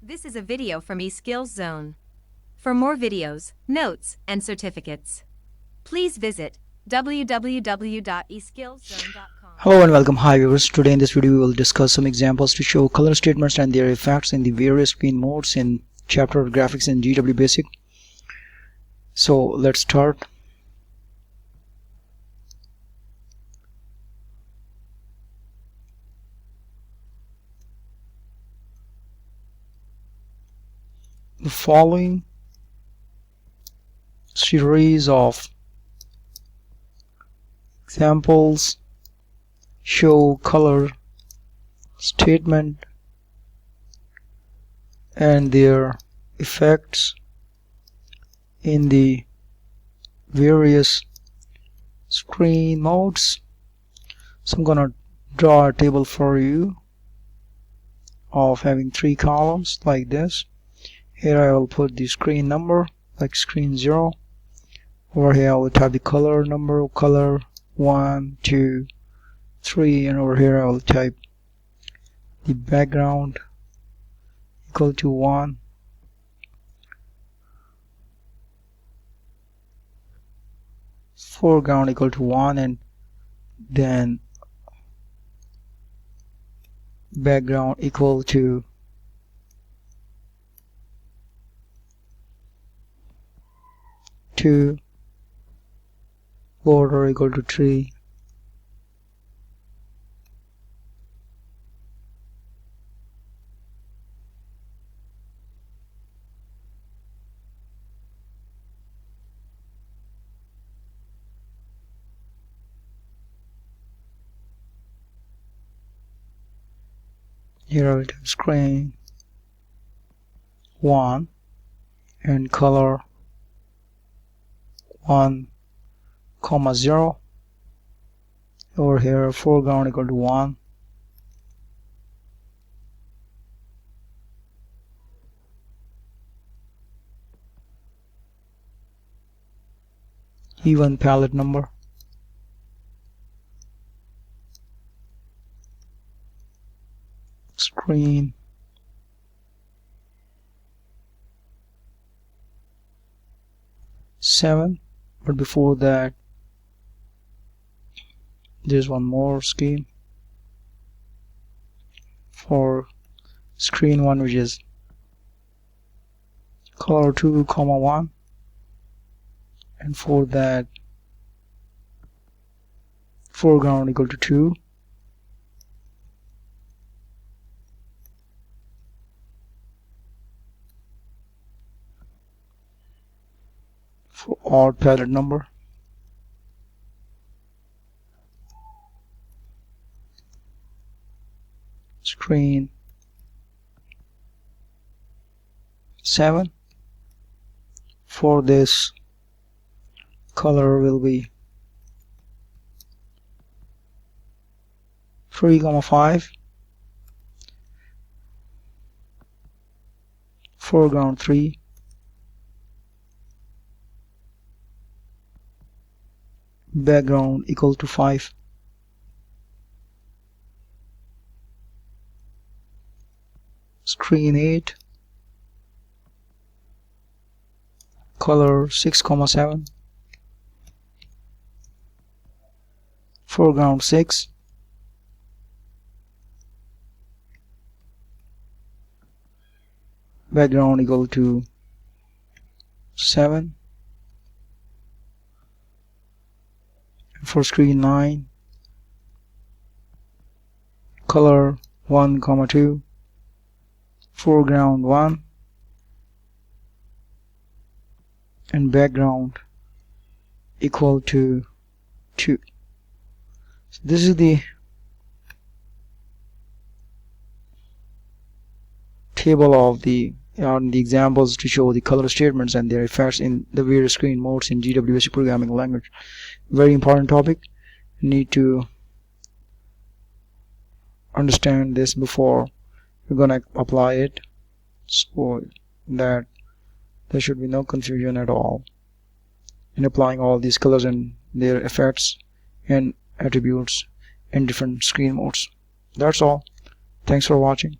This is a video from eSkills Zone. For more videos, notes, and certificates, please visit www.eskillszone.com. Hello and welcome. Hi viewers. Today in this video we will discuss some examples to show color statements and their effects in the various screen modes in chapter of graphics in GW Basic. So let's start. The following series of examples show color statement and their effects in the various screen modes. So I'm gonna draw a table for you of having 3 columns like this. Here I will put the screen number like screen 0. Over here I will type the color number, color 1, 2, 3, and over here I will type the background equal to 1, foreground equal to 1, and then background equal to 2, border equal to 3, here I will type screen 1 and color 1, 0. Over here foreground equal to 1, even palette number, screen 7. But before that there's one more scheme for screen 1, which is color 2, 1, and for that foreground equal to 2, for odd palette number, screen 7. For this color will be 3, 5, foreground 3, background equal to 5, screen 8, color 6, 7, foreground 6, background equal to 7, for screen 9, color 1, 2, foreground 1, and background equal to 2. So this is the table of the examples to show the color statements and their effects in the various screen modes in GW Basic programming language. Very important topic. You need to understand this before you're gonna apply it, so that there should be no confusion at all in applying all these colors and their effects and attributes in different screen modes. That's all. Thanks for watching.